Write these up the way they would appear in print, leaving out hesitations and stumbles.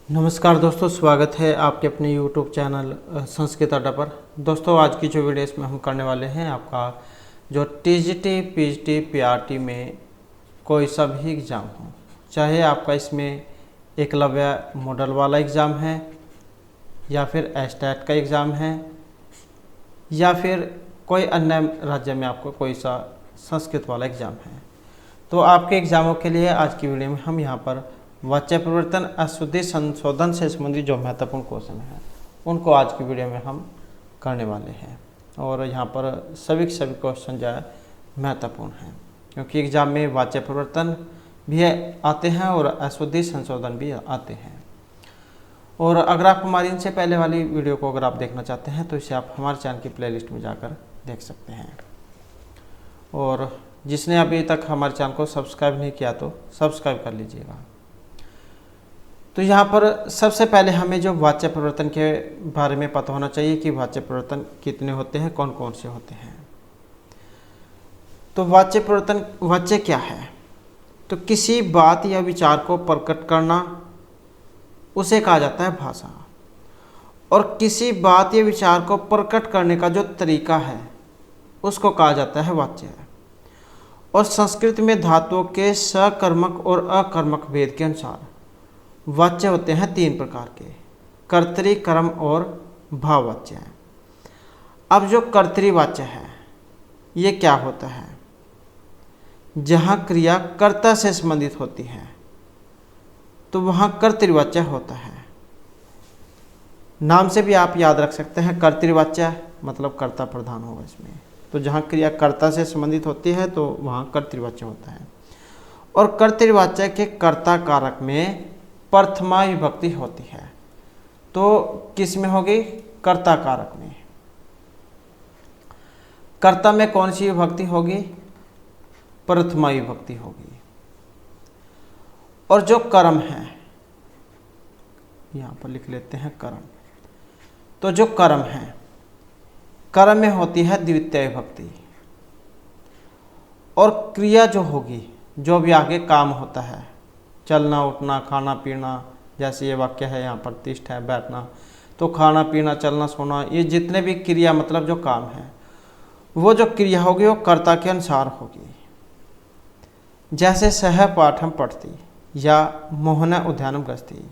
नमस्कार दोस्तों, स्वागत है आपके अपने YouTube चैनल संस्कृत अड्डा पर। दोस्तों, आज की जो वीडियो इसमें हम करने वाले हैं, आपका जो TGT PGT PRT में कोई सा भी एग्ज़ाम हो, चाहे आपका इसमें एकलव्य मॉडल वाला एग्ज़ाम है या फिर एस्टेट का एग्ज़ाम है या फिर कोई अन्य राज्य में आपको कोई सा संस्कृत वाला एग्ज़ाम है, तो आपके एग्ज़ामों के लिए आज की वीडियो में हम यहाँ पर वाच्य परिवर्तन अशुद्धि संशोधन से संबंधित जो महत्वपूर्ण क्वेश्चन हैं उनको आज की वीडियो में हम करने वाले हैं। और यहाँ पर सभी क्वेश्चन जो है महत्वपूर्ण हैं, क्योंकि एग्ज़ाम में वाच्य परिवर्तन भी आते हैं और अशुद्धि संशोधन भी आते हैं। और अगर आप हमारी इनसे पहले वाली वीडियो को अगर आप देखना चाहते हैं तो इसे आप हमारे चैनल की प्लेलिस्ट में जाकर देख सकते हैं। और जिसने अभी तक हमारे चैनल को सब्सक्राइब नहीं किया तो सब्सक्राइब कर लीजिएगा। तो यहाँ पर सबसे पहले हमें जो वाच्य परिवर्तन के बारे में पता होना चाहिए कि वाच्य परिवर्तन कितने होते हैं, कौन कौन से होते हैं। तो वाच्य परिवर्तन, वाच्य क्या है? तो किसी बात या विचार को प्रकट करना, उसे कहा जाता है भाषा। और किसी बात या विचार को प्रकट करने का जो तरीका है उसको कहा जाता है वाच्य। और संस्कृत में धातुओं के सकर्मक और अकर्मक भेद के अनुसार वाच्य होते हैं तीन प्रकार के: कर्तरी, कर्म और भाववाच्य। अब जो कर्तृवाच्य है ये क्या होता है? जहाँ क्रिया कर्ता से संबंधित होती है तो वहाँ कर्तृवाच्य होता है। नाम से भी आप याद रख सकते हैं, कर्तृवाच्य मतलब कर्ता प्रधान होगा इसमें। तो जहाँ क्रिया कर्ता से संबंधित होती है तो वहाँ कर्तृवाच्य होता है। और कर्तृवाच्य के कर्ता कारक में प्रथमा विभक्ति होती है। तो किस में होगी? कर्ता कारक में। कर्ता में कौन सी विभक्ति होगी? प्रथमा विभक्ति होगी। और जो कर्म है, यहां पर लिख लेते हैं कर्म। तो जो कर्म है, कर्म में होती है द्वितीय विभक्ति। और क्रिया जो होगी, जो भी आगे काम होता है, चलना, उठना, खाना पीना, जैसे ये वाक्य है यहाँ पर, तिष्ठ है बैठना, तो खाना पीना, चलना, सोना, ये जितने भी क्रिया मतलब जो काम है, वो जो क्रिया होगी वो कर्ता के अनुसार होगी। जैसे सह पाठम पढ़ती या मोहन उद्यानम गच्छति,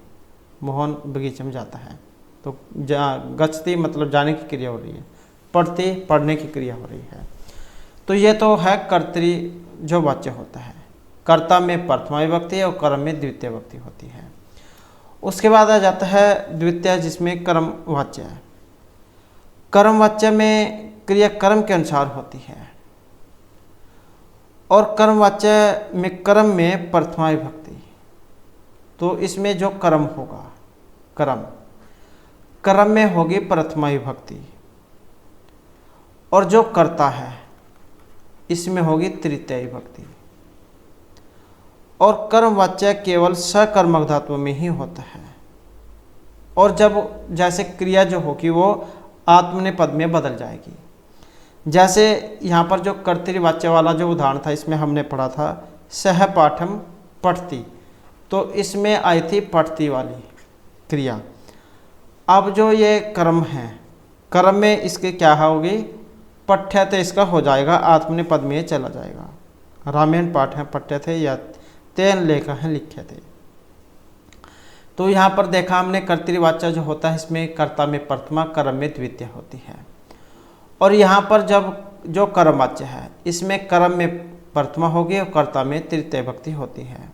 मोहन बगीचे में जाता है, तो गच्छति मतलब जाने की क्रिया हो रही है, पढ़ती पढ़ने की क्रिया हो रही है। तो ये तो है कर्तरी जो वाच्य होता है। कर्ता में प्रथमा विभक्ति और कर्म में द्वितीय विभक्ति होती है। उसके बाद आ जाता है द्वितीय, जिसमें कर्म वाच्य है। कर्म वाच्य में क्रिया कर्म के अनुसार होती है। और कर्म वाच्य में कर्म में प्रथमा विभक्ति, तो इसमें जो कर्म होगा, कर्म में होगी प्रथमा विभक्ति। और जो कर्ता है इसमें होगी तृतीय विभक्ति। और कर्मवाच्य केवल सकर्मक धातुओं में ही होता है। और जब जैसे क्रिया जो होगी वो आत्मनेपद में बदल जाएगी। जैसे यहाँ पर जो कर्तृवाच्य वाला जो उदाहरण था, इसमें हमने पढ़ा था सह पाठम पठती, तो इसमें आई थी पठती वाली क्रिया। अब जो ये कर्म है, कर्म में इसके क्या होगी? पठ्यते इसका हो जाएगा, आत्मनेपद में चला जाएगा। रामायण पाठ है पठ्यते या तेन लेखा है लिखे थे। तो यहाँ पर देखा हमने कर्तृवाच्य जो होता है इसमें कर्ता में प्रथमा, कर्म में द्वितीय होती है। और यहाँ पर जब जो कर्मवाच्य है इसमें कर्म में प्रथमा होगी और कर्ता में तृतीय विभक्ति होती है।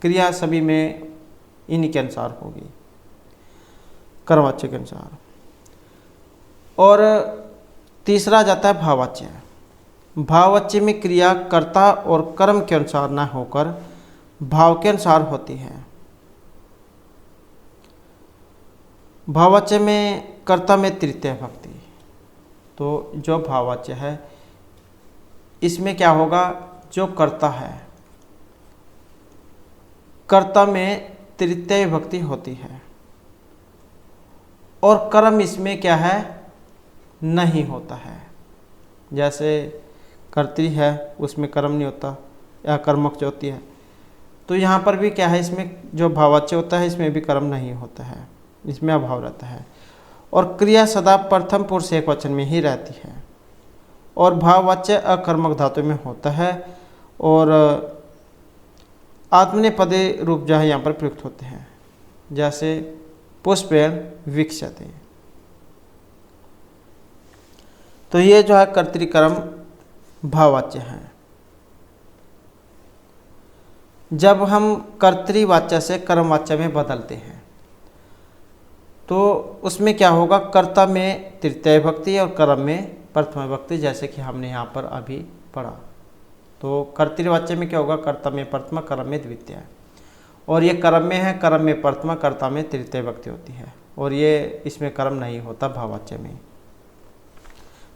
क्रिया सभी में इन्हीं के अनुसार होगी, कर्मवाच्य के अनुसार। और तीसरा जाता है भाववाच्य। भाववाच्य में क्रिया कर्ता और कर्म के अनुसार न होकर भाव के अनुसार होती है। भाववाच्य में कर्ता में तृतीय विभक्ति। तो जो भाववाच्य है इसमें क्या होगा? जो कर्ता है, कर्ता में तृतीय विभक्ति होती है। और कर्म इसमें क्या है? नहीं होता है। जैसे कर्तरी है उसमें कर्म नहीं होता, या कर्मक जो होती है, तो यहाँ पर भी क्या है, इसमें जो भाववाच्य होता है इसमें भी कर्म नहीं होता है, इसमें अभाव रहता है। और क्रिया सदा प्रथम पुरुष एकवचन में ही रहती है और भाववाच्य अकर्मक धातु में होता है और आत्मनेपदी रूप जो है यहाँ पर प्रयुक्त होते हैं, जैसे पुष्पेण विकसते। तो ये जो है कर्तृकर्म भाववाच्य है। जब हम कर्तृवाच्य से कर्मवाच्य में बदलते हैं तो उसमें क्या होगा, कर्ता में तृतीय विभक्ति और कर्म में प्रथम विभक्ति, जैसे कि हमने यहाँ पर अभी पढ़ा। तो कर्तृवाच्य में क्या होगा, कर्ता में प्रथमा, कर्म में द्वितीय, और ये कर्म में है, कर्म में प्रथमा, कर्ता में तृतीय विभक्ति होती है, और ये इसमें कर्म नहीं होता भाववाच्य में।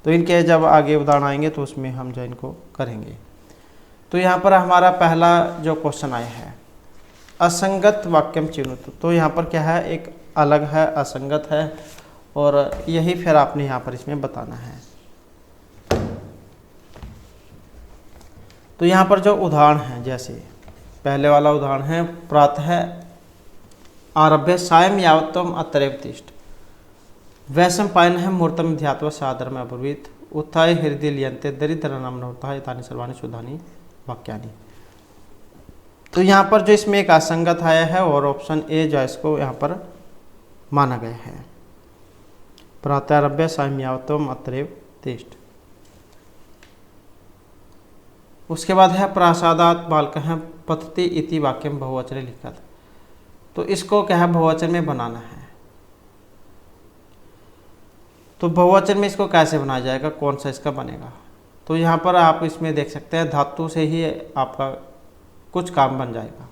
तो इनके जब आगे उदाहरण आएंगे तो उसमें हम जो इनको करेंगे। तो यहाँ पर हमारा पहला जो क्वेश्चन आया है, असंगत वाक्यम चिनुत। तो यहाँ पर क्या है, एक अलग है, असंगत है, और यही फिर आपने यहाँ पर इसमें बताना है। तो यहाँ पर जो उदाहरण है, जैसे पहले वाला उदाहरण है, प्रातः आरभ्य सायं यावत्तम अत्रैव तिष्ठ वैशंपायन है मूर्तम ध्यात्वा सादरम अब्रवीत उत्थाय हृदय लियंते दरिद्राणां नवतः एतानि सर्वाणि शुद्धानि वाक्यानि। तो यहाँ पर जो इसमें एक असंगत आया है और ऑप्शन ए जो है इसको यहाँ पर माना गया है, प्रातःरभ्य सायं यावत्तम अत्रैव तिष्ठ। उसके बाद है प्रासादात बालकः पतति इति वाक्यम बहुवचने लिखत। तो इसको क्या है, बहुवचन में बनाना है। तो बहुवचन में इसको कैसे बनाया जाएगा, कौन सा इसका बनेगा। तो यहाँ पर आप इसमें देख सकते हैं धातु से ही आपका कुछ काम बन जाएगा।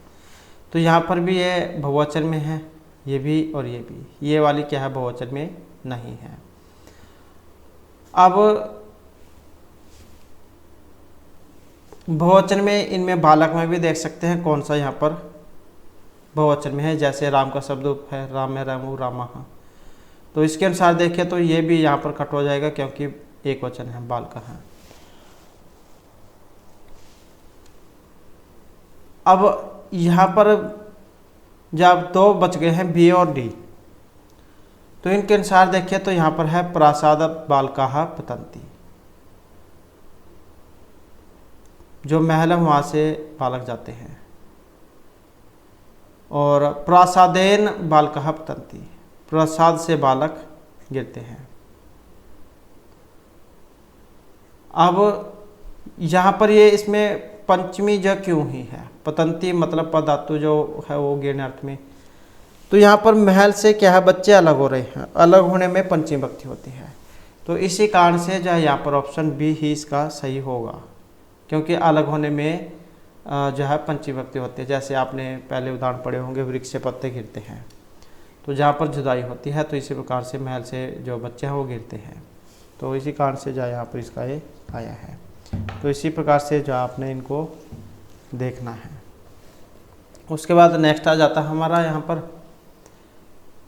तो यहाँ पर भी ये बहुवचन में है, ये भी और ये भी, ये वाली क्या है, बहुवचन में नहीं है। अब बहुवचन में इनमें बालक में भी देख सकते हैं कौन सा यहाँ पर बहुवचन में है, जैसे राम का शब्द है, राम में रामू रामा। तो इसके अनुसार देखें तो ये भी यहाँ पर कट हो जाएगा क्योंकि एक वचन है, बाल का है। अब यहाँ पर जब दो बच गए हैं बी और डी, तो इनके अनुसार देखिए तो यहाँ पर है प्रासादत बालकाः पतन्ति, जो महल है वहाँ से बालक जाते हैं, और प्रासादेन बालकाः पतन्ति, प्रसाद से बालक गिरते हैं। अब यहाँ पर ये इसमें पंचमी ज क्यों ही है, पतंती मतलब पदातु जो है वो गिरने अर्थ में। तो यहाँ पर महल से क्या है, बच्चे अलग हो रहे हैं, अलग होने में पंचमी विभक्ति होती है। तो इसी कारण से जो है यहाँ पर ऑप्शन बी ही इसका सही होगा, क्योंकि अलग होने में जो है पंचमी विभक्ति होती है। जैसे आपने पहले उदाहरण पढ़े होंगे, वृक्ष से पत्ते गिरते हैं, तो जहाँ पर जुदाई होती है तो इसी प्रकार से महल से जो बच्चे हैं वो गिरते हैं। तो इसी कारण से जो यहाँ पर इसका ये आया है। तो इसी प्रकार से जो आपने इनको देखना है। उसके बाद नेक्स्ट आ जाता है हमारा यहाँ पर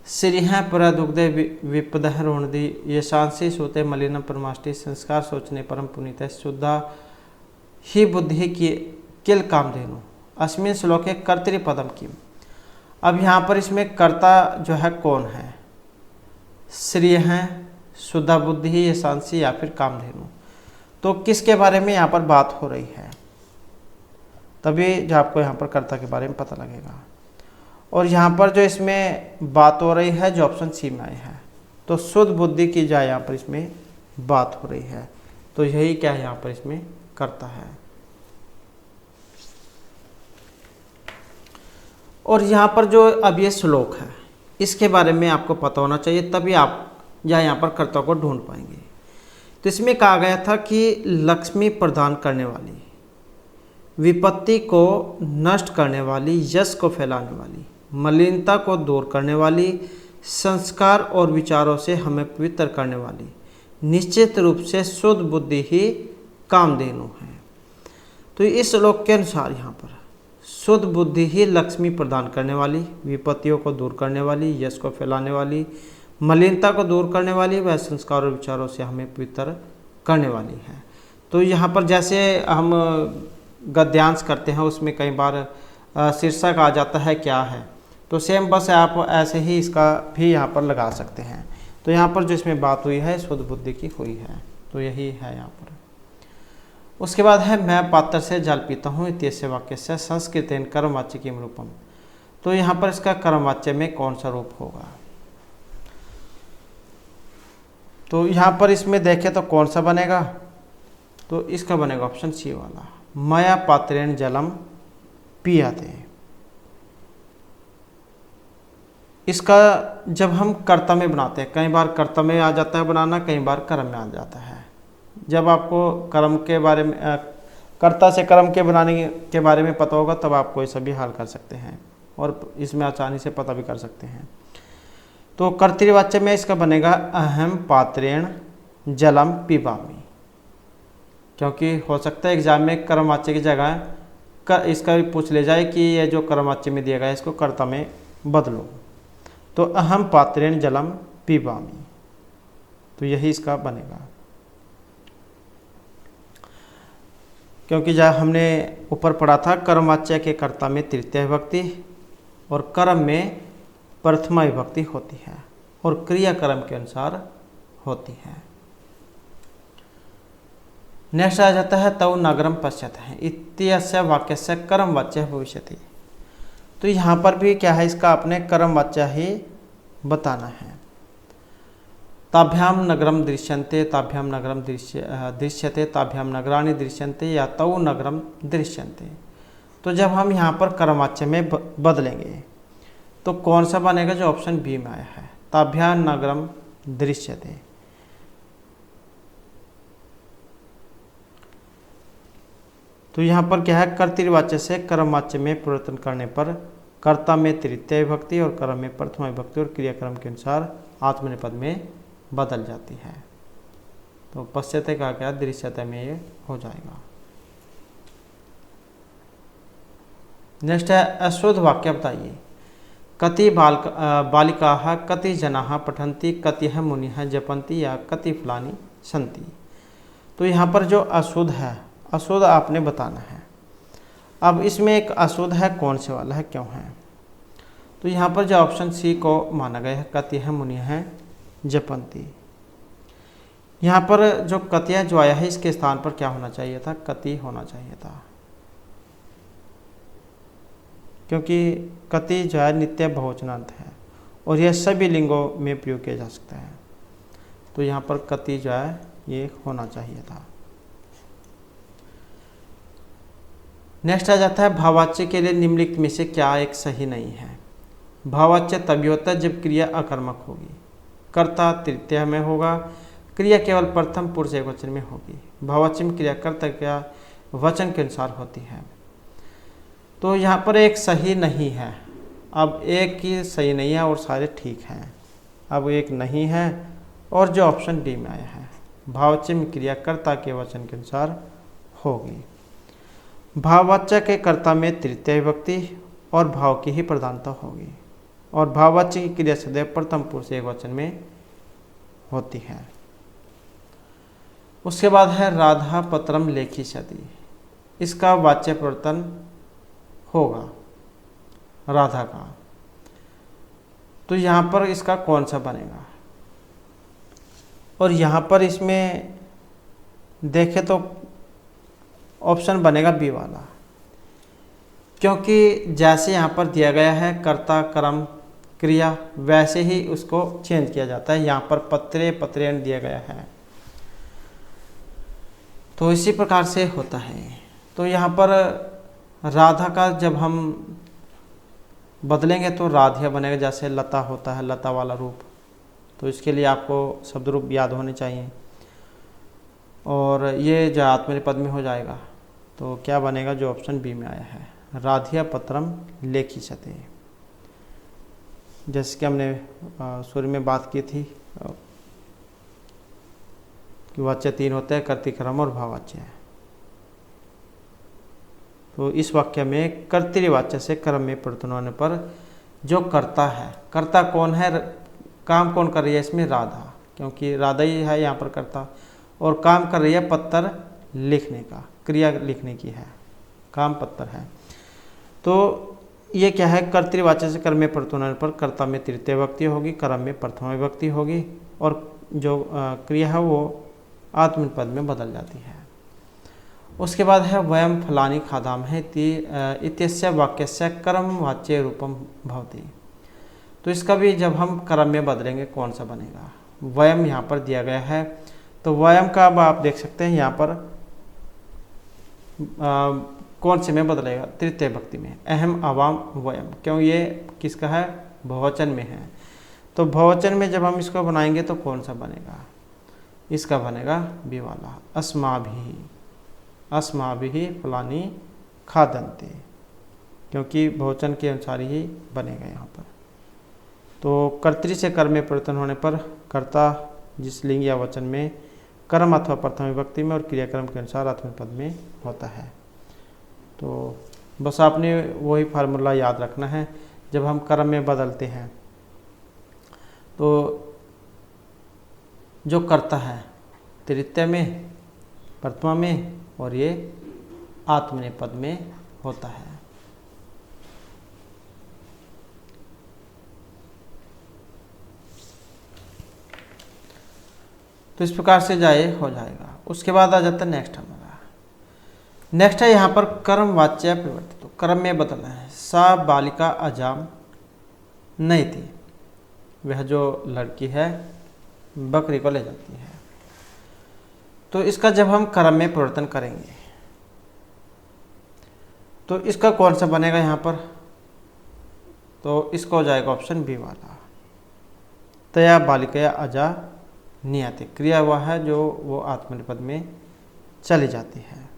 श्रीह प्रदुग्धे विपदः रोणदी यशांसी सोते मलिनम परमाष्टि संस्कार सोचने परम पुनीत शुद्धा ही बुद्धि की किल कामधेनु अस्मिन श्लोके कर्तृपदम किम। अब यहाँ पर इसमें कर्ता जो है कौन है, श्री है, शुद्धा बुद्धि, यशांसी या फिर कामधेनु। तो किसके बारे में यहाँ पर बात हो रही है, तभी जो आपको यहाँ पर कर्ता के बारे में पता लगेगा। और यहाँ पर जो इसमें बात हो रही है जो ऑप्शन सी में है, तो शुद्ध बुद्धि की जाए यहाँ पर इसमें बात हो रही है। तो यही क्या है यहाँ पर इसमें कर्ता है। और यहाँ पर जो अब ये श्लोक है इसके बारे में आपको पता होना चाहिए, तभी आप यहाँ पर कर्ता को ढूंढ पाएंगे। तो इसमें कहा गया था कि लक्ष्मी प्रदान करने वाली, विपत्ति को नष्ट करने वाली, यश को फैलाने वाली, मलिनता को दूर करने वाली, संस्कार और विचारों से हमें पवित्र करने वाली, निश्चित रूप से शुद्ध बुद्धि ही कामधेनु है। तो इस श्लोक के अनुसार यहाँ पर शुद्ध बुद्धि ही लक्ष्मी प्रदान करने वाली, विपत्तियों को दूर करने वाली, यश को फैलाने वाली, मलिनता को दूर करने वाली, वह संस्कार और विचारों से हमें पवित्र करने वाली है। तो यहाँ पर जैसे हम गद्यांश करते हैं उसमें कई बार शीर्षक आ जाता है क्या है। तो सेम बस आप ऐसे ही इसका भी यहाँ पर लगा सकते हैं। तो यहाँ पर जो इसमें बात हुई है शुद्ध बुद्धि की हुई है, तो यही है यहाँ पर। उसके बाद है मैं पात्र से जल पीता हूँ इत्यस्य वाक्य से संस्कृतेन कर्मवाच्य किम रूपम। तो यहाँ पर इसका कर्मवाच्य में कौन सा रूप होगा। तो यहाँ पर इसमें देखें तो कौन सा बनेगा, तो इसका बनेगा ऑप्शन सी वाला, मया पात्रेण जलम पीयते। इसका जब हम कर्ता में बनाते हैं, कई बार कर्ता में आ जाता है बनाना, कई बार कर्म में आ जाता है। जब आपको कर्म के बारे में कर्ता से कर्म के बनाने के बारे में पता होगा तब आप कोई सा भी हल कर सकते हैं और इसमें आसानी से पता भी कर सकते हैं। तो कर्तृवाच्य में इसका बनेगा अहम पात्रेण जलम पीबामि, क्योंकि हो सकता है एग्जाम में कर्मवाच्य की जगह इसका भी पूछ ले जाए कि ये जो कर्मवाच्य में दिया गया है इसको कर्ता में बदलो। तो अहम पात्रेण जलम पीबामि, तो यही इसका बनेगा। क्योंकि जब हमने ऊपर पढ़ा था कर्मवाच्य के कर्ता में तृतीय विभक्ति और कर्म में प्रथमा विभक्ति होती है और क्रिया कर्म के अनुसार होती है। नेक्स्ट आ जाता है तव नगरम पश्यत है इत्यस्य वाक्यस्य कर्मवाच्य भविष्यति। तो यहाँ पर भी क्या है, इसका अपने कर्मवाच्य ही बताना है। ताभ्याम नगरम दृश्यन्ते ताभ्याम नगरम दृश्यते ताभ्याम नगराणि दृश्यन्ते या तव नगरम दृश्यन्ते। तो जब हम यहाँ पर कर्मवाच्य में बदलेंगे तो कौन सा बनेगा, जो ऑप्शन बी में आया है, ताभ्याम नगरम दृश्यते। तो यहाँ पर क्या है, कर्तृवाच्य से कर्मवाच्य में परिवर्तन करने पर कर्ता में तृतीय विभक्ति और कर्म में प्रथमा विभक्ति और क्रियाक्रम के अनुसार आत्मनेपद में बदल जाती है। तो पश्यते का क्या, दृश्यते में ये हो जाएगा। नेक्स्ट है अशुद्ध वाक्य बताइए। कति बालिकाः कति जनाः पठन्ति कतिः मुनिः जपन्ति या कति फलानि सन्ति। तो यहाँ पर जो अशुद्ध है, अशुद्ध आपने बताना है। अब इसमें एक अशुद्ध है, कौन से वाला है, क्यों है। तो यहाँ पर जो ऑप्शन सी को माना गया है, कतिः मुनिः जपन्ति। यहाँ पर जो कतिया जो आया है इसके स्थान पर क्या होना चाहिए था, कति होना चाहिए था, क्योंकि कति जो है नित्य बहुवचनांत है और यह सभी लिंगों में प्रयोग किया जा सकता है। तो यहाँ पर कति जो है ये होना चाहिए था। नेक्स्ट आ जाता है भाववाच्य के लिए निम्नलिखित में से क्या एक सही नहीं है। भाववाच्य तभी होता है जब क्रिया अकर्मक होगी, कर्ता तृतीय में होगा, क्रिया केवल प्रथम पुरुष एकवचन में होगी। भाववाच्य में क्रिया कर्ता का वचन के अनुसार होती है। तो यहाँ पर एक सही नहीं है। अब एक ही सही नहीं है और सारे ठीक हैं। अब एक नहीं है और जो ऑप्शन डी में आया है, भाववाच्य में क्रिया कर्ता के वचन के अनुसार होगी। भाववाच्य के कर्ता में तृतीय विभक्ति और भाव की ही प्रधानता होगी और भाववाच्य की क्रिया सदैव प्रथम पुरुष एकवचन में होती है। उसके बाद है राधा पत्रम लेखिष्यति। इसका वाच्य परिवर्तन होगा राधा का। तो यहाँ पर इसका कौन सा बनेगा, और यहाँ पर इसमें देखें तो ऑप्शन बनेगा बी वाला, क्योंकि जैसे यहाँ पर दिया गया है कर्ता कर्म क्रिया वैसे ही उसको चेंज किया जाता है। यहाँ पर पत्रे पत्रेण दिया गया है तो इसी प्रकार से होता है। तो यहाँ पर राधा का जब हम बदलेंगे तो राधिया बनेगा, जैसे लता होता है लता वाला रूप। तो इसके लिए आपको शब्द रूप याद होने चाहिए और ये जो आत्मनेपद में हो जाएगा। तो क्या बनेगा, जो ऑप्शन बी में आया है, राधिया पत्रम लेखिष्यते। जैसे कि हमने शुरू में बात की थी कि वाच्य तीन होते हैं, कर्तृक्रम और भाववाच्य। तो इस वाक्य में कर्तृवाच्य से कर्म में परिवर्तन होने पर जो कर्ता है, कर्ता कौन है, काम कौन कर रही है इसमें, राधा, क्योंकि राधा ही है यहाँ पर कर्ता और काम कर रही है पत्तर लिखने का, क्रिया लिखने की है, काम पत्तर है। तो ये क्या है, कर्तृवाचक से कर्म में परिवर्तन होने पर कर्ता में तृतीय विभक्ति होगी, कर्म में प्रथमा विभक्ति होगी और जो क्रिया है वो आत्मनेपद पद में बदल जाती है। उसके बाद है वयम फलानी खादाम है इत्यस्य वाक्यस्य कर्मवाच्य रूपम भवति। तो इसका भी जब हम कर्म में बदलेंगे कौन सा बनेगा, वयम यहाँ पर दिया गया है। तो वयम का अब आप देख सकते हैं यहाँ पर कौन से में बदलेगा, तृतीय विभक्ति में, अहम अवाम वयम, क्यों ये किसका है, बहुवचन में है। तो बहुवचन में जब हम इसको बनाएंगे तो कौन सा बनेगा, इसका बनेगा बी वाला, अस्माभिः फलानी खादन्ते, क्योंकि बहुवचन के अनुसार ही बनेगा यहाँ पर। तो कर्तृ से कर्म में परिवर्तन होने पर कर्ता जिस लिंग या वचन में कर्म अथवा प्रथम विभक्ति में और क्रियाक्रम के अनुसार आत्मनेपद पद में होता है। तो बस आपने वही फार्मूला याद रखना है, जब हम कर्म में बदलते हैं तो जो कर्ता है तृतीय में, प्रथमा में और ये आत्मनेपद पद में होता है। तो इस प्रकार से हो जाएगा। उसके बाद आ जाता है नेक्स्ट हमारा, नेक्स्ट है यहाँ पर कर्म वाच्य परिवर्तित, तो कर्म में बदलना है। सा बालिका अजाम नहीं थी, वह जो लड़की है बकरी को ले जाती है। तो इसका जब हम कर्म में परिवर्तन करेंगे तो इसका कौन सा बनेगा यहाँ पर, तो इसका हो जाएगा ऑप्शन बी वाला, तया बालिकया अजा नियति, क्रिया हुआ है जो वो आत्मनेपद पद में चली जाती है।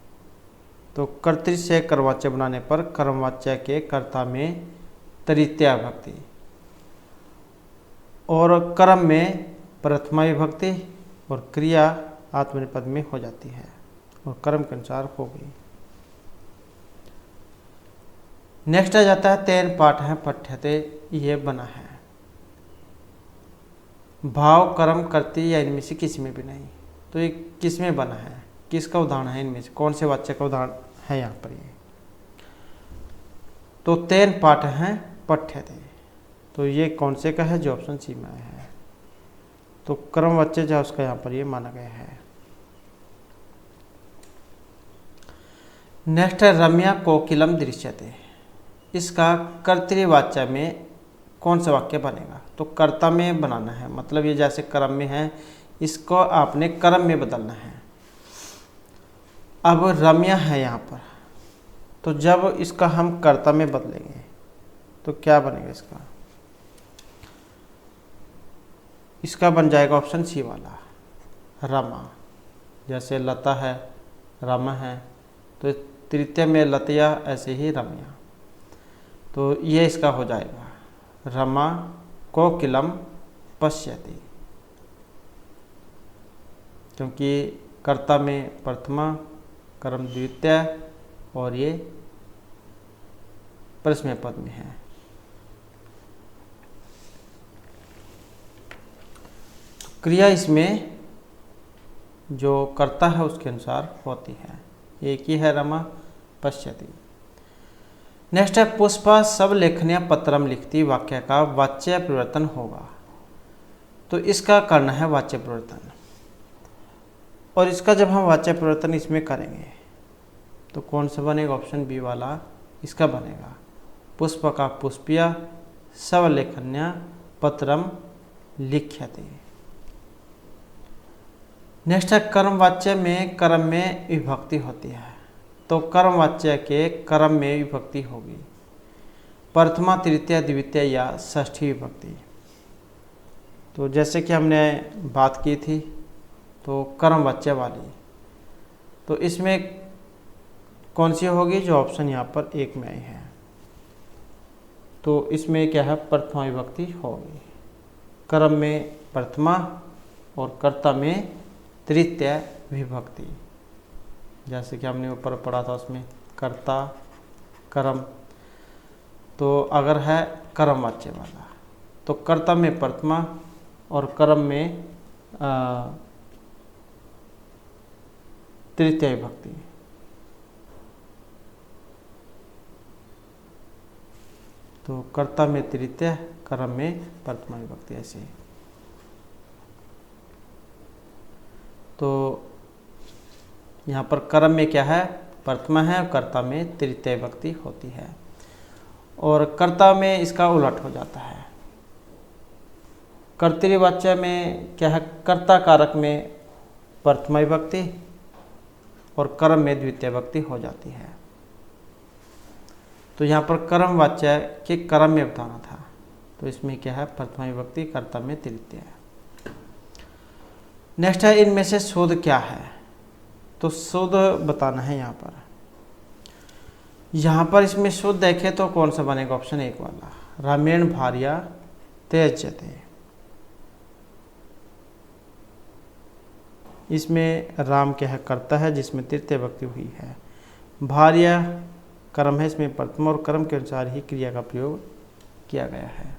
तो कर्तृ से कर्मवाच्य बनाने पर कर्मवाच्य के कर्ता में तृतीया विभक्ति और कर्म में प्रथमा विभक्ति और क्रिया आत्मनेपद पद में हो जाती है और कर्म के अनुसार होगी। नेक्स्ट आ जाता है तेन पाठ है पठ्यते, ये बना है भाव कर्म करती या इनमें से किसी में भी नहीं। तो ये किस में बना है, किसका उदाहरण है, इनमें से कौन से वाक्य का उदाहरण है यहाँ पर ये, तो तेन पाठ है पठ्यते, तो ये कौन से का है, जो ऑप्शन सी में आया है। तो कर्म वाच्य जो उसका यहाँ पर ये माना गया है। नेक्स्ट है रम्या कोकिलम दृश्यते, इसका कर्तृवाच्य में कौन सा वाक्य बनेगा, तो कर्ता में बनाना है, मतलब ये जैसे कर्म में है इसको आपने कर्म में बदलना है। अब रम्या है यहाँ पर, तो जब इसका हम कर्ता में बदलेंगे तो क्या बनेगा, इसका बन जाएगा ऑप्शन सी वाला, रमा। जैसे लता है रमा है, तो तृतीय में लतिया, ऐसे ही रम्या, तो ये इसका हो जाएगा रमा कोकिलम पश्यति, क्योंकि कर्ता में प्रथमा, कर्म द्वितीय और ये प्रथम पद में है। तो क्रिया इसमें जो कर्ता है उसके अनुसार होती है, एक ही है रमा पश्यति। नेक्स्ट है पुष्पा सब लेखनिया पत्रम लिखती, वाक्य का वाच्य परिवर्तन होगा। तो इसका करना है वाच्य परिवर्तन, और इसका जब हम वाच्य परिवर्तन इसमें करेंगे तो कौन सा बनेगा, ऑप्शन बी वाला इसका बनेगा, पुष्प का पुष्पिया सब लेखन्या पत्रम लिख्यते। नेक्स्ट है कर्म वाच्य में कर्म में विभक्ति होती है, तो कर्म वाच्य के कर्म में विभक्ति होगी, प्रथमा तृतीया द्वितीय या षष्ठी विभक्ति। तो जैसे कि हमने बात की थी तो कर्म वाच्य वाली, तो इसमें कौन सी होगी, जो ऑप्शन यहाँ पर एक में आई है, तो इसमें क्या है, प्रथमा विभक्ति होगी, कर्म में प्रथमा और कर्ता में तृतीय विभक्ति। जैसे कि हमने ऊपर पढ़ा था उसमें कर्ता कर्म, तो अगर है कर्म वाच्य वाला तो कर्ता में प्रथमा और कर्म में तृतीय विभक्ति। तो कर्ता में तृतीय, कर्म में प्रथमा विभक्ति ऐसे। तो यहाँ पर कर्म में क्या है, प्रथमा है, और कर्ता में तृतीय विभक्ति होती है, और कर्ता में इसका उलट हो जाता है। कर्तृवाच्य में क्या है, कर्ता कारक में प्रथमा विभक्ति और कर्म में द्वितीय विभक्ति हो जाती है। तो यहाँ पर कर्म वाच्य के कर्म में बताना था, तो इसमें क्या है, प्रथमा विभक्ति, कर्ता में तृतीय है। नेक्स्ट है, इनमें से शुद्ध क्या है, तो शुद्ध बताना है। यहाँ पर इसमें शुद्ध देखे तो कौन सा बनेगा, ऑप्शन 1 वाला, रामेण भार्या त्यज्यते। इसमें राम क्या है, कर्ता है जिसमें तृतीय विभक्ति हुई है, भार्या कर्म है, इसमें प्रथम और कर्म के अनुसार ही क्रिया का प्रयोग किया गया है।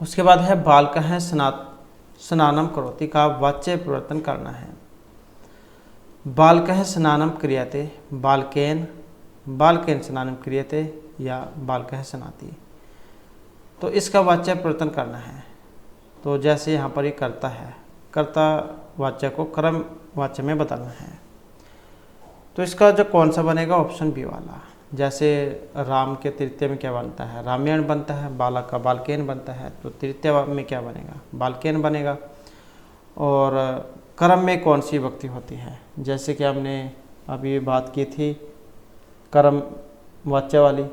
उसके बाद है बालक है स्नानम करोति का वाच्य परिवर्तन करना है। बालक है स्नानम क्रियते, बालकेन स्नानम क्रियते या बालक है स्नाति। तो इसका वाच्य परिवर्तन करना है। तो जैसे यहाँ पर ये कर्ता है, कर्ता वाच्य को कर्म वाच्य में बदलना है। तो इसका जो कौन सा बनेगा, ऑप्शन बी वाला। जैसे राम के तृतीय में क्या बनता है, रामेण बनता है, बालक का बालकेन बनता है, तो तृतीय में क्या बनेगा, बालकेन बनेगा। और कर्म में कौन सी विभक्ति होती है, जैसे कि हमने अभी बात की थी कर्म वाच्य वाली,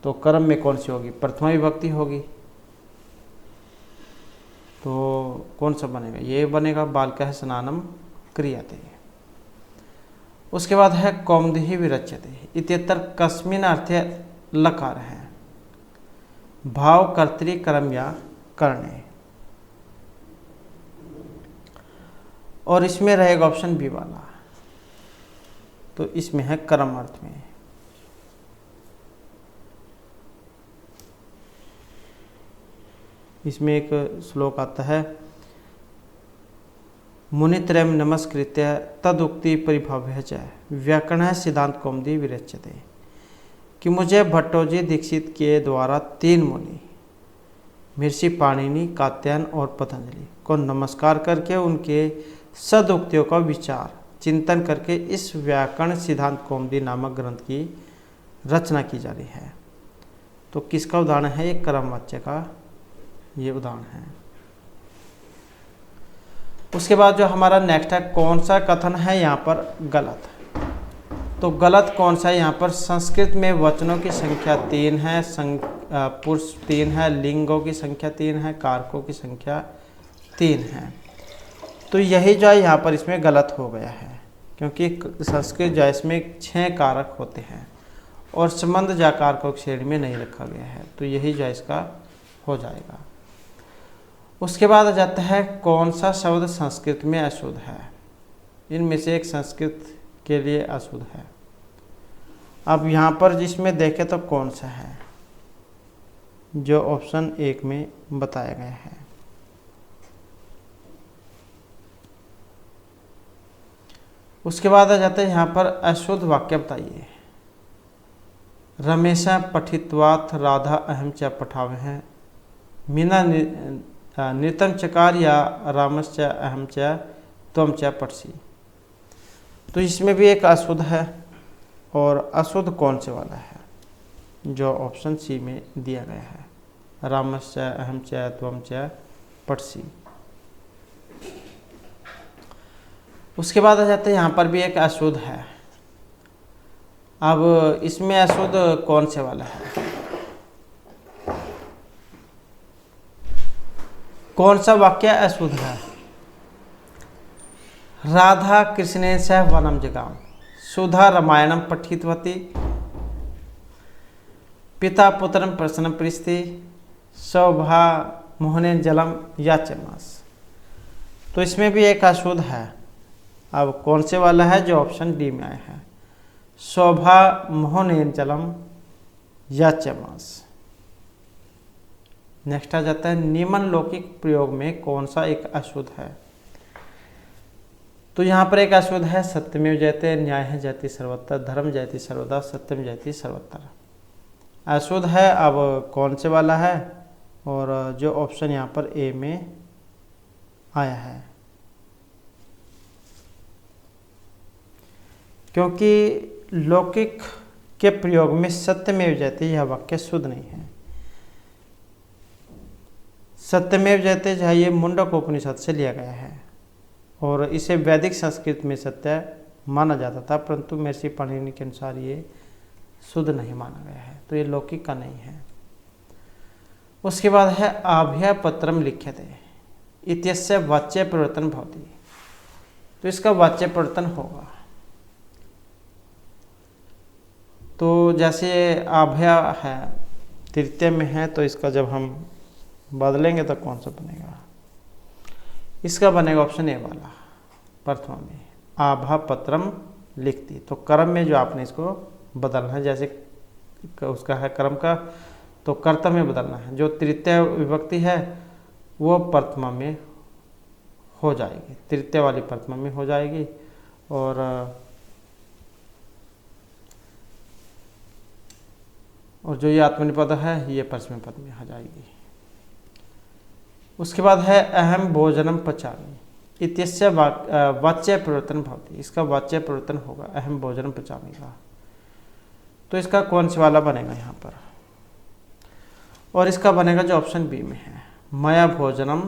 तो कर्म में कौन सी होगी, प्रथमा विभक्ति होगी। तो कौन सा बनेगा, ये बनेगा बालकः स्नानम क्रियते। उसके बाद है कौमुदी विरच्यते इत्यत्र कस्मिन् अर्थे लकार है, भाव कर्तृ कर्म या करणे। और इसमें रहेगा ऑप्शन बी वाला, तो इसमें है कर्म अर्थ में। इसमें एक श्लोक आता है, मुनित्रयं नमस्कृत्य तदुक्ति परिभाव्य च व्याकरण सिद्धांत कौमुदी विरच्यते, कि मुझे भट्टोजी दीक्षित के द्वारा 3 मुनि महर्षि पाणिनि, कात्यायन और पतंजलि को नमस्कार करके उनके सदुक्तियों का विचार चिंतन करके इस व्याकरण सिद्धांत कौमुदी नामक ग्रंथ की रचना की जा रही है। तो किसका उदाहरण है, एक कर्म वाच्य का ये उदाहरण है। उसके बाद जो हमारा नेक्स्ट है, कौन सा कथन है यहाँ पर गलत। तो गलत कौन सा है यहाँ पर, संस्कृत में वचनों की संख्या 3 है, पुरुष 3 है, लिंगों की संख्या 3 है, कारकों की संख्या 3 है। तो यही जो है यहाँ पर इसमें गलत हो गया है, क्योंकि संस्कृत जो है इसमें 6 कारक होते हैं और संबंध जा कारकों की श्रेणी में नहीं रखा गया है, तो यही जो है इसका हो जाएगा। उसके बाद आ जाता है कौन सा शब्द संस्कृत में अशुद्ध है। इनमें से एक संस्कृत के लिए अशुद्ध है। अब यहाँ पर जिसमें देखें तो कौन सा है, जो ऑप्शन 1 में बताया गया है। उसके बाद आ जाता है यहाँ पर अशुद्ध वाक्य बताइए। रमेशा पठित्वात् राधा अहम च पठावे हैं, मीना नृतम चकार या रामश्च अहम च त्वम च पठसी। तो इसमें भी एक अशुद्ध है, और अशुद्ध कौन से वाला है, जो ऑप्शन सी में दिया गया है, रामश्च अहम च त्वम च पठसी। उसके बाद आ जाते हैं यहाँ पर भी एक अशुद्ध है। अब इसमें अशुद्ध कौन से वाला है, कौन सा वाक्य अशुद्ध है। राधा कृष्णेन सह वनम जगाम, सुधा रामायणम पठितवती, पिता पुत्रम प्रश्नम पृष्ठि, शोभा मोहने जलम याचमास। तो इसमें भी एक अशुद्ध है। अब कौन से वाला है, जो ऑप्शन डी में आया है, शोभा मोहनेन जलम याचमास। नेक्स्ट आ जाता है निम्न लौकिक प्रयोग में कौन सा एक अशुद्ध है। तो यहाँ पर एक अशुद्ध है सत्यमेव जयते, न्याय है जयति सर्वत्र, धर्म जयति सर्वदा, सत्यम जयति सर्वत्र। अशुद्ध है, अब कौन से वाला है, और जो ऑप्शन यहाँ पर ए में आया है, क्योंकि लौकिक के प्रयोग में सत्यमेव जयते यह वाक्य शुद्ध नहीं है। सत्यमेव जयते जो है ये मुंडक उपनिषद से लिया गया है और इसे वैदिक संस्कृत में सत्य माना जाता था, परंतु महर्षि पाणिनि के अनुसार ये शुद्ध नहीं माना गया है, तो ये लौकिक का नहीं है। उसके बाद है आभ्या पत्रम लिख्यते इत्यस्य वाच्य परिवर्तन भवति, तो इसका वाच्य परिवर्तन होगा। तो जैसे आभ्या है तृतीय में है, तो इसका जब हम बदलेंगे तो कौन सा बनेगा, इसका बनेगा ऑप्शन ए वाला प्रथमा में, आभा पत्रम लिखती। तो कर्म में जो आपने इसको बदलना है, जैसे उसका है कर्म का, तो कर्ता में बदलना है, जो तृतीय विभक्ति है वो प्रथमा में हो जाएगी, तृतीय वाली प्रथमा में हो जाएगी, और जो ये आत्मनिपद है ये परस्मै पद में आ जाएगी। उसके बाद है अहम भोजनम पचामि इत्यस्य वाच्य परिवर्तन भवति, इसका वाच्य परिवर्तन होगा अहम भोजनम पचामि का। तो इसका कौन सा वाला बनेगा यहाँ पर, और इसका बनेगा जो ऑप्शन बी में है, मया भोजनम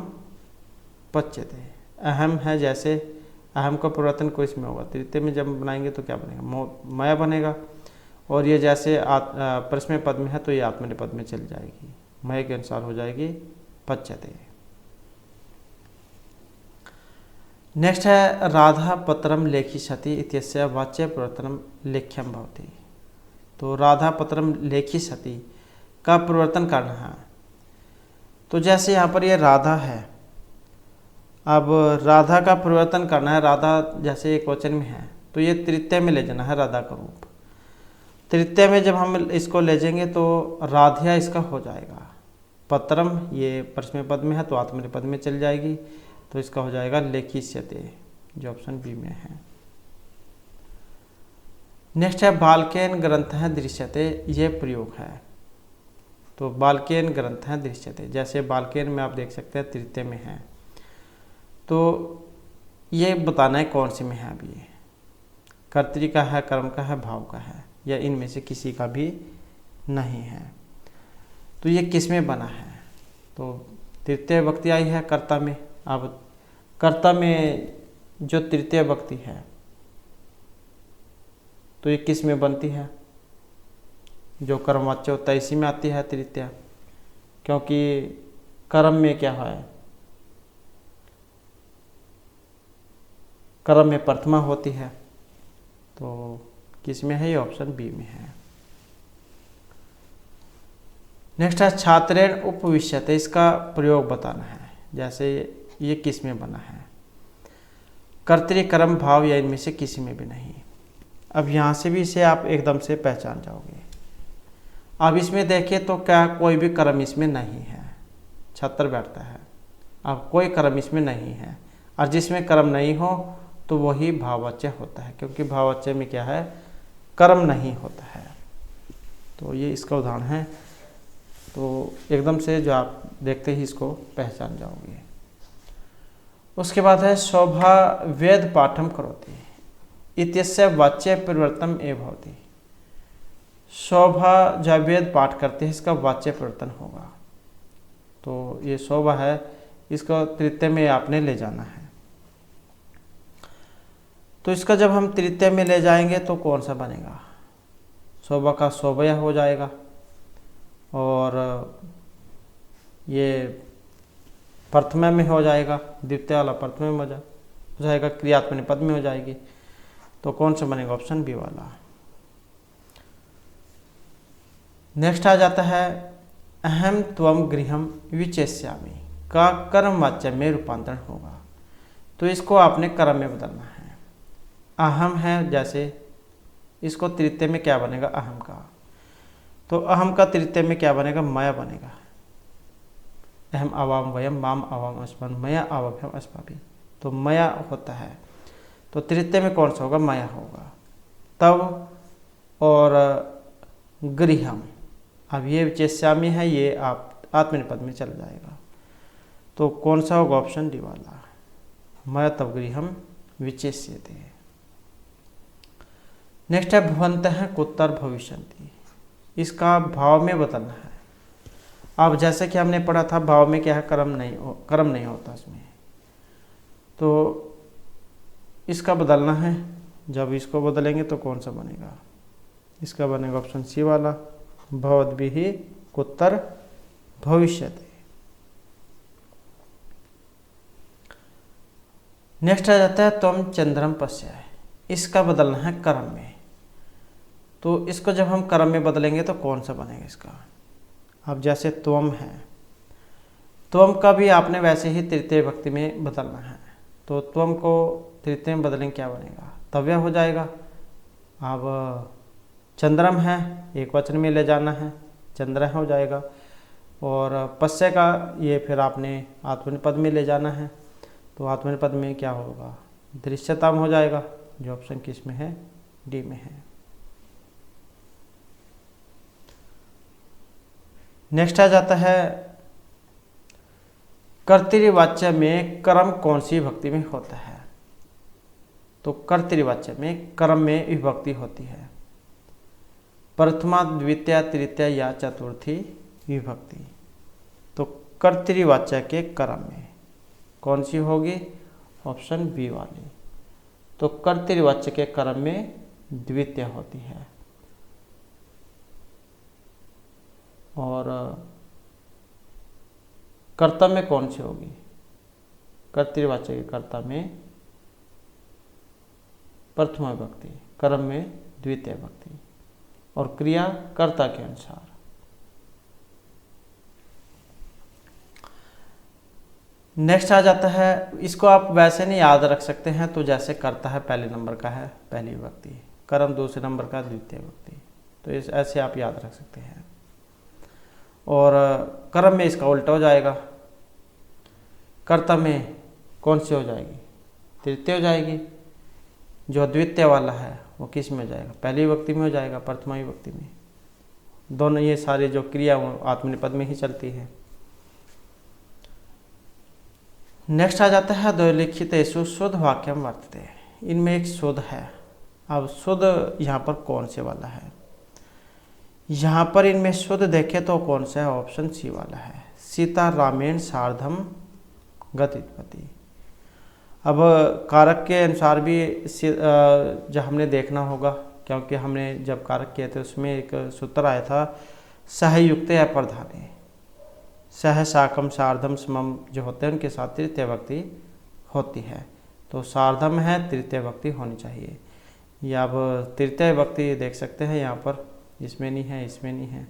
पच्यते। अहम है, जैसे अहम का परिवर्तन को इसमें होगा, तृतीय में जब बनाएंगे तो क्या बनेगा, मया बनेगा, और ये जैसे परस्मै पद में है तो ये आत्मनेपद में चली जाएगी, मय के अनुसार हो जाएगी पच्यते। नेक्स्ट है राधा पत्रम लेखिष्यति इत्यस्य वाच्य परिवर्तनम लेख्यम भवति। तो राधा पत्रम लेखिष्यति का परिवर्तन करना है, तो जैसे यहाँ पर ये राधा है, अब राधा का परिवर्तन करना है, राधा जैसे एक वचन में है तो ये तृतीय में ले जाना है राधा का रूप। तृतीय में जब हम इसको ले जाएंगे तो राधिया इसका हो जाएगा, पत्रम ये परस्मै पद में है तो आत्मनेपद में चल जाएगी, तो इसका हो जाएगा लेखिष्यते, जो ऑप्शन बी में है। नेक्स्ट है बालकेन ग्रंथः दृश्यते, ये प्रयोग है, तो बालकेन ग्रंथः दृश्यते, जैसे बालकेन में आप देख सकते हैं तृतीय में है, तो ये बताना है कौन सी में है। अभी ये कर्तरी का है, कर्म का है, भाव का है, या इनमें से किसी का भी नहीं है। तो ये किस में बना है, तो तृतीय विभक्ति आई है कर्ता में। अब कर्ता में जो तृतीय विभक्ति है तो ये किस में बनती है, जो कर्मवाच्य होता है इसी में आती है तृतीय, क्योंकि कर्म में क्या है, कर्म में प्रथमा होती है, तो किस में है, ये ऑप्शन बी में है। नेक्स्ट है छात्रेण उपविश्यते, इसका प्रयोग बताना है, जैसे ये किस में बना है, कर्तरी कर्म भाव या इनमें से किसी में भी नहीं। अब यहाँ से भी इसे आप एकदम से पहचान जाओगे। अब इसमें देखिए तो क्या कोई भी कर्म इसमें नहीं है, छात्र बैठता है, अब कोई कर्म इसमें नहीं है, और जिसमें कर्म नहीं हो तो वही भाववाच्य होता है, क्योंकि भाववाच्य में क्या है, कर्म नहीं होता है। तो ये इसका उदाहरण है, तो एकदम से जो आप देखते ही इसको पहचान जाओगे। उसके बाद है शोभा वेद पाठम करोति इत्यस्य वाच्य परिवर्तन एव भवति। शोभा जब वेद पाठ करते हैं इसका वाच्य परिवर्तन होगा, तो ये शोभा है, इसको तृतीय में आपने ले जाना है। तो इसका जब हम तृतीय में ले जाएंगे तो कौन सा बनेगा, शोभा का शोभया हो जाएगा, और ये प्रथमा में हो जाएगा, द्वितीय वाला प्रथमा में हो जाएगा, क्रियात्मक पद में हो जाएगी, तो कौन सा बनेगा, ऑप्शन बी वाला। नेक्स्ट आ जाता है अहम त्वम गृहम विचेष्यामि का कर्मवाच्य में रूपांतरण होगा, तो इसको आपने कर्म में बदलना है। अहम है, जैसे इसको तृतीय में क्या बनेगा, अहम का, तो अहम का तृतीय में क्या बनेगा, मया बनेगा, अहम आवाम वयम माम आवाम अस्मन् मया आवाभ्यम अस्माभि, तो मया होता है। तो तृतीय में कौन सा होगा, मया होगा। तब और गृहम, अब ये विशेष्यामी है, ये आप आत्मनेपद में चल जाएगा। तो कौन सा होगा, ऑप्शन डी वाला, मय तब गृहम विशेष्यते। नेक्स्ट है भवन्तः कुत्र भविष्यन्ति, इसका भाव में बदलना है। अब जैसे कि हमने पढ़ा था भाव में क्या है, कर्म नहीं होता इसमें, तो इसका बदलना है। जब इसको बदलेंगे तो कौन सा बनेगा, इसका बनेगा ऑप्शन सी वाला, भवद्भिः कुत्र भविष्यते। नेक्स्ट आ जाता है त्वं चंद्रम पश्य, इसका बदलना है कर्म में। तो इसको जब हम कर्म में बदलेंगे तो कौन सा बनेगा इसका, अब जैसे त्वम है, त्वम का भी आपने वैसे ही तृतीय विभक्ति में बदलना है। तो त्वम को तृतीय में बदलेंगे, क्या बनेगा, तव्य हो जाएगा। अब चंद्रम है, एक वचन में ले जाना है, चंद्र हो जाएगा। और पश्य का ये फिर आपने आत्मनेपद में ले जाना है, तो आत्मनेपद में क्या होगा, दृश्यताम हो जाएगा, जो ऑप्शन किस में है, डी में है। नेक्स्ट आ जाता है कर्तृवाच्य में कर्म कौन सी विभक्ति में होता है। तो कर्तृवाच्य में कर्म में विभक्ति होती है प्रथमा, द्वितीय, तृतीय या चतुर्थी विभक्ति। तो कर्तृवाच्य के कर्म में कौन सी होगी, ऑप्शन बी वाली। तो कर्तृवाच्य के कर्म में द्वितीय होती है। और कर्ता में कौन सी होगी, कर्तृवाच्य के कर्ता में प्रथमा विभक्ति, कर्म में द्वितीय विभक्ति, और क्रिया कर्ता के अनुसार। नेक्स्ट आ जाता है, इसको आप वैसे नहीं याद रख सकते हैं, तो जैसे कर्ता है पहले नंबर का है पहली विभक्ति, कर्म दूसरे नंबर का द्वितीय विभक्ति, तो इस ऐसे आप याद रख सकते हैं। और कर्म में इसका उल्टा हो जाएगा, कर्ता में कौन सी हो जाएगी, तृतीय हो जाएगी। जो द्वितीय वाला है वो किस में हो जाएगा, पहली विभक्ति में हो जाएगा, प्रथमा विभक्ति में। दोनों ये सारी जो क्रिया आत्मनेपद में ही चलती है। नेक्स्ट आ जाता है द्वैलिखितेषु शुद्ध वाक्यम वर्तते, इनमें एक शुद्ध है। अब शुद्ध यहाँ पर कौन से वाला है, यहाँ पर इनमें शुद्ध देखें तो कौन सा है, ऑप्शन सी वाला है, सीता रामेण सार्धम गतिपति। अब कारक के अनुसार भी जब हमने देखना होगा, क्योंकि हमने जब कारक किए थे उसमें एक सूत्र आया था सहयुक्त अप्रधाने, सह साकम सार्धम समम जो होते हैं उनके साथ तृतीय विभक्ति होती है। तो सार्धम है, तृतीय विभक्ति होनी चाहिए। या अब तृतीय विभक्ति देख सकते हैं यहाँ पर, इसमें नहीं है, इसमें नहीं है,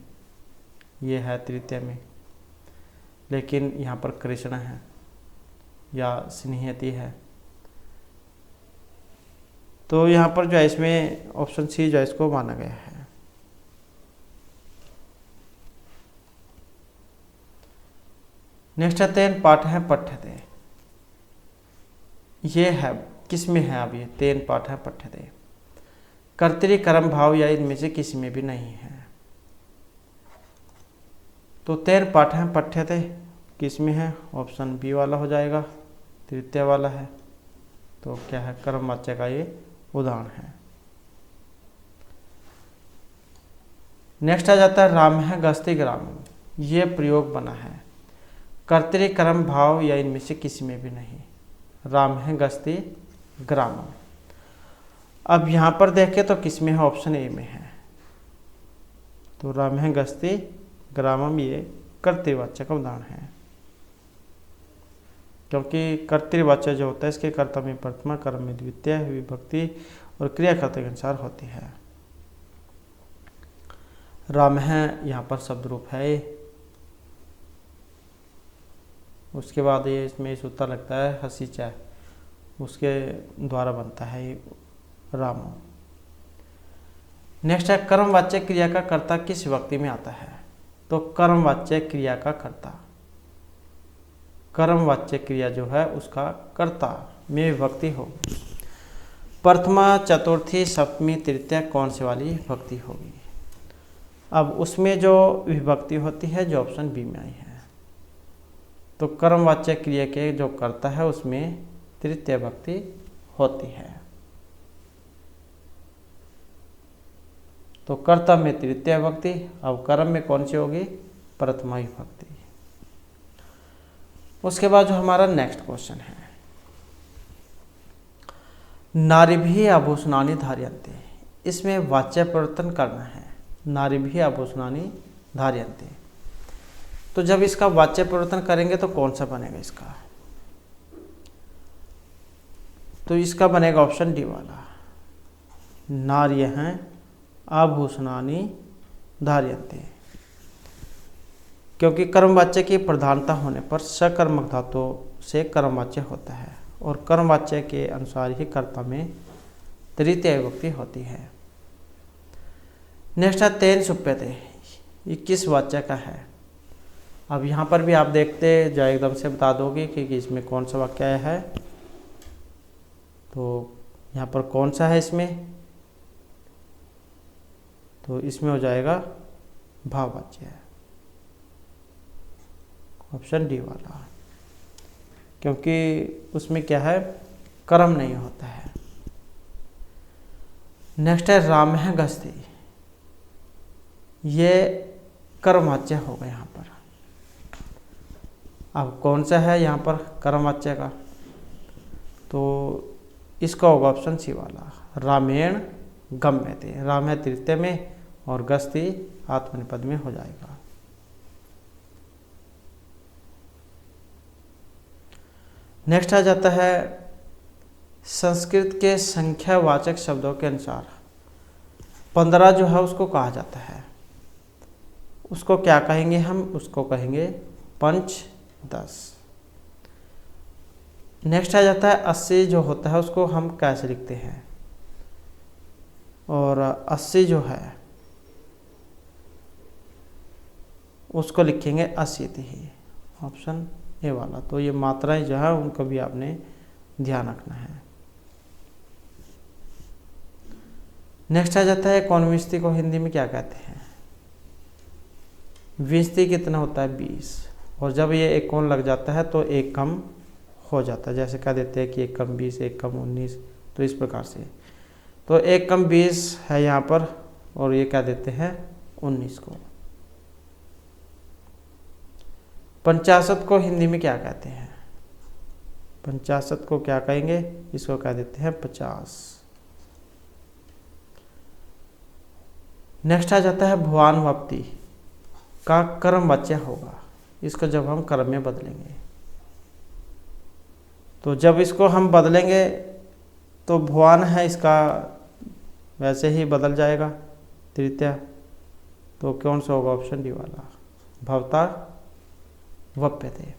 ये है तृतीय में, लेकिन यहाँ पर कृष्ण है या स्नेहती है। तो यहाँ पर जो है इसमें ऑप्शन सी जो है इसको माना गया है। नेक्स्ट है तेन पाठ है पठ्यते, ये है किस में है, अब ये तेन पाठ है पठ्यते, कर्तरी कर्म भाव या इनमें से किसी में भी नहीं है। तो तेन पाठ है पठ्यते किस में है, ऑप्शन बी वाला हो जाएगा, तृतीय वाला है। तो क्या है, कर्मवाच्य का ये उदाहरण है। नेक्स्ट आ जाता है राम है गस्ती ग्राम, ये प्रयोग बना है कर्तरी कर्म भाव या इनमें से किसी में भी नहीं, राम है गस्ती ग्राम। अब यहाँ पर देखें तो किस में है, ऑप्शन ए में है। तो राम है गस्ती ग्रामम ये कर्तृवाच्य का उदाहरण है, क्योंकि कर्तृवाच्य जो होता है इसके कर्ता में प्रथमा, कर्म में द्वितीय विभक्ति और क्रियाकर्ता के अनुसार होती है। राम है यहाँ पर शब्द रूप है। उसके बाद ये इसमें सूत्र लगता है हसीचा, उसके द्वारा बनता है राम। नेक्स्ट है कर्मवाच्य क्रिया का कर्ता किस विभक्ति में आता है। तो कर्मवाच्य क्रिया का कर्ता, कर्मवाच्य क्रिया जो है उसका कर्ता में विभक्ति होगी। प्रथमा, चतुर्थी, सप्तमी, तृतीया कौन सी वाली विभक्ति होगी? अब उसमें जो विभक्ति होती है जो ऑप्शन बी में आई है, तो कर्मवाच्य क्रिया के जो कर्ता है उसमें तृतीय विभक्ति होती है। तो कर्ता में तृतीय विभक्ति, अब कर्म में कौन सी होगी? प्रथमा विभक्ति। उसके बाद जो हमारा नेक्स्ट क्वेश्चन है, नारीभिः आभूषणानि धार्यन्ते, इसमें वाच्य परिवर्तन करना है। नारीभिः आभूषणानि धार्यन्ते, तो जब इसका वाच्य परिवर्तन करेंगे तो कौन सा बनेगा इसका? तो इसका बनेगा ऑप्शन डी वाला, नार्यः आभूषणानि धार्यन्ते, क्योंकि कर्मवाच्य की प्रधानता होने पर सकर्मक धातु से कर्मवाच्य होता है और कर्मवाच्य के अनुसार ही कर्ता में तृतीय विभक्ति होती है। नेक्स्ट है तेन सुप्यते, ये किस वाच्य का है? अब यहाँ पर भी आप देखते जो एकदम से बता दोगे कि इसमें कौन सा वाक्य है। तो यहाँ पर कौन सा है इसमें? तो इसमें हो जाएगा भाववाच्य, ऑप्शन डी वाला, क्योंकि उसमें क्या है? कर्म नहीं होता है। नेक्स्ट है रामः गस्ति, ये कर्मवाच्य होगा यहाँ पर। अब कौन सा है यहाँ पर कर्मवाच्य का? तो इसका होगा ऑप्शन सी वाला, रामेण गम्यते। राम है तृतीय में और गस्ति आत्मनेपद में हो जाएगा। नेक्स्ट आ जाता है संस्कृत के संख्यावाचक शब्दों के अनुसार 15 जो है उसको कहा जाता है, उसको क्या कहेंगे हम? उसको कहेंगे पंच 10। नेक्स्ट आ जाता है 80 जो होता है उसको हम कैसे लिखते हैं? और 80 जो है उसको लिखेंगे अशीतिः, ऑप्शन ए वाला। तो ये मात्राएं जो है उनको भी आपने ध्यान रखना है। नेक्स्ट आ जाता है एकोनविंशति को हिंदी में क्या कहते हैं? विंशति कितना होता है? 20, और जब ये एकोन लग जाता है तो एक कम हो जाता है, जैसे कह देते हैं कि एक कम 20, एक कम 19, तो इस प्रकार से। तो एक कम 20 है यहाँ पर और ये क्या देते हैं? 19 को। 50 को हिंदी में क्या कहते हैं? 50 को क्या कहेंगे? इसको कह देते हैं 50। नेक्स्ट आ जाता है भुवानुवप्ति का कर्मवाच्य होगा, इसको जब हम कर्म में बदलेंगे। तो जब इसको हम बदलेंगे तो भुवान है इसका वैसे ही बदल जाएगा तृतीया, तो कौन सा होगा? ऑप्शन डी वाला, भवता वप्यते।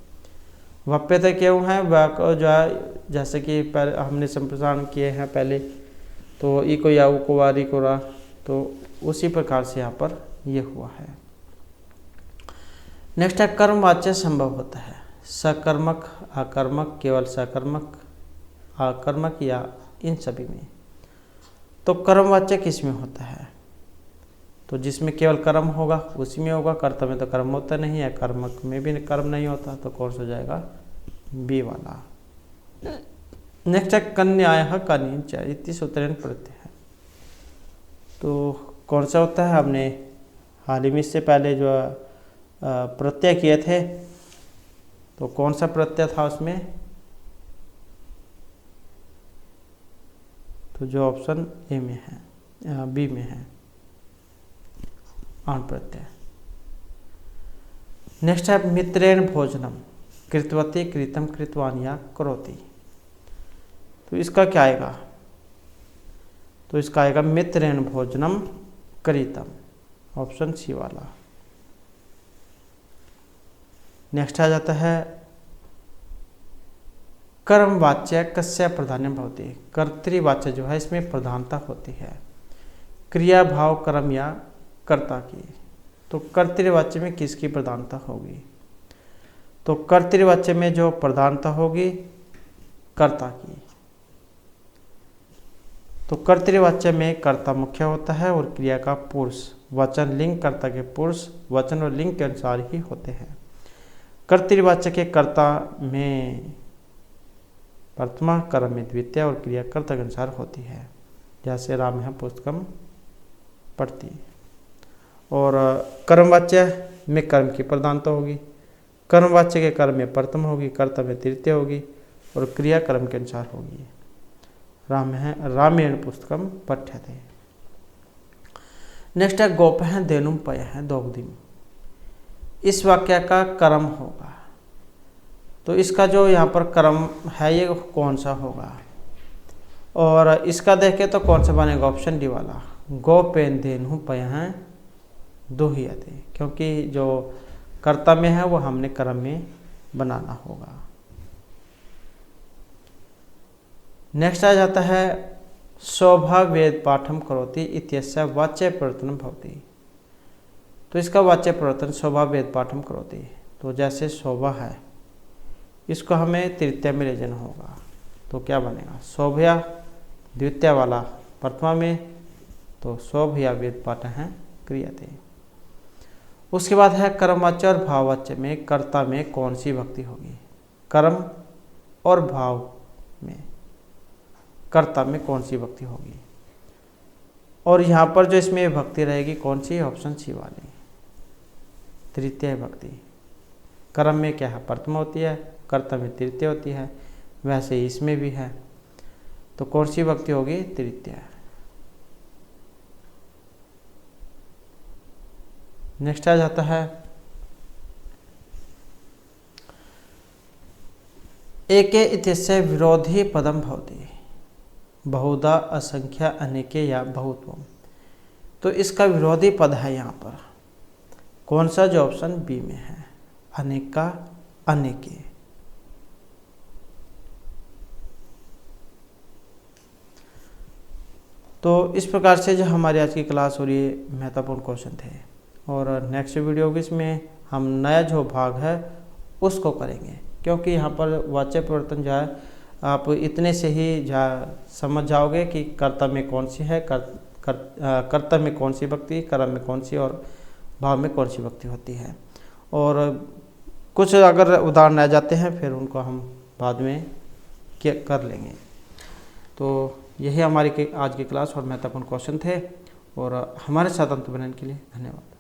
वप्यते क्यों है? जो है जैसे कि पहले हमने संप्रसारण किए हैं पहले, तो ई को या उ को वारी को रा, तो उसी प्रकार से यहाँ पर ये हुआ है। नेक्स्ट है कर्मवाच्य संभव होता है सकर्मक, अकर्मक, केवल सकर्मक, अकर्मक या इन सभी में। तो कर्मवाच्य किस में होता है? तो जिसमें केवल कर्म होगा उसी में होगा, कर्ता में तो कर्म होता नहीं है, कर्मक में भी कर्म नहीं होता, तो कौन सा हो जाएगा? बी वाला। नेक्स्ट है कन्यायः कनीच इति सूत्रेण प्रत्यय, तो कौन सा होता है? हमने हाल ही में इससे पहले जो प्रत्यय किए थे, तो कौन सा प्रत्यय था उसमें? तो जो ऑप्शन ए में है, बी में है, आण प्रत्यय। नेक्स्ट है मित्रेण भोजनम कृतवती, कृतम, कृतवान या करोति, तो इसका क्या आएगा? तो इसका आएगा मित्रेण भोजनम करितम, ऑप्शन सी वाला। नेक्स्ट आ जाता है कर्मवाच्य कस्य प्राधान्यम भवति, कर्तृवाच्य जो है इसमें प्रधानता होती है क्रिया भाव कर्म या कर्ता की। तो कर्तृवाच्य में किसकी प्रधानता होगी? तो कर्तृवाच्य में जो प्रधानता होगी कर्ता की। तो कर्तृवाच्य में कर्ता मुख्य होता है और क्रिया का पुरुष वचन लिंग कर्ता के पुरुष वचन और लिंग के अनुसार ही होते हैं। कर्तृवाच्य के कर्ता में प्रथमा, कर्म में द्वितीय और क्रिया कर्ता के अनुसार होती है। जैसे राम है पुस्तकम पढ़ती। और कर्मवाच्य में कर्म की प्रधानता होगी, कर्मवाच्य के कर्म में प्रथम होगी, कर्ता में तृतीय होगी और क्रिया कर्म के अनुसार होगी। राम है रामेण पुस्तकम पठ्यते। नेक्स्ट है गोप है धेनुम पय है दोग्धिम। इस वाक्य का कर्म होगा, तो इसका जो यहाँ पर कर्म है ये कौन सा होगा, और इसका देखें तो कौन सा बनेगा, ऑप्शन डी वाला, गोपेन धेनु पय हैं दुहियते, क्योंकि जो कर्ता में है वो हमने कर्म में बनाना होगा। नेक्स्ट आ जाता है शोभा वेद पाठम करोति इत्यस्य वाच्य परिवर्तन भवति। तो इसका वाच्य परिवर्तन शोभा वेद पाठम करोति, तो जैसे शोभा है इसको हमें तृतीय में ले जाना होगा, तो क्या बनेगा, शोभया द्वितीय वाला प्रथमा में, तो शोभया वेद पाठ है क्रियते। उसके बाद है कर्मवाच्य और भाववाच्य में कर्ता में कौन सी भक्ति होगी, कर्म और भाव में कर्ता में कौन सी भक्ति होगी, और यहाँ पर जो इसमें भक्ति रहेगी कौन सी, ऑप्शन सी वाली तृतीय भक्ति। कर्म में क्या है, प्रथमा होती है, कर्ता में तृतीय होती है, वैसे ही इसमें भी है, तो कौन सी भक्ति होगी, तृतीय। नेक्स्ट आ जाता है एके इत्यस्य विरोधी पदम भवति बहुधा असंख्य अनेके या बहुत्वम। तो इसका विरोधी पद है यहाँ पर कौन सा, जो ऑप्शन बी में है, अनेका अनेके। तो इस प्रकार से जो हमारी आज की क्लास हो रही है महत्वपूर्ण क्वेश्चन थे, और नेक्स्ट वीडियो इसमें हम नया जो भाग है उसको करेंगे, क्योंकि यहाँ पर वाच्य परिवर्तन जो है आप इतने से ही समझ जाओगे कि कर्ता में कौन सी है, कर्ता में कौन सी भक्ति, कर्म में कौन सी और भाव में कौन सी भक्ति होती है। और कुछ अगर उदाहरण आ जाते हैं फिर उनको हम बाद में कर लेंगे। तो यही हमारी आज की क्लास और महत्वपूर्ण क्वेश्चन थे, और हमारे साथ अंत बनाने के लिए धन्यवाद।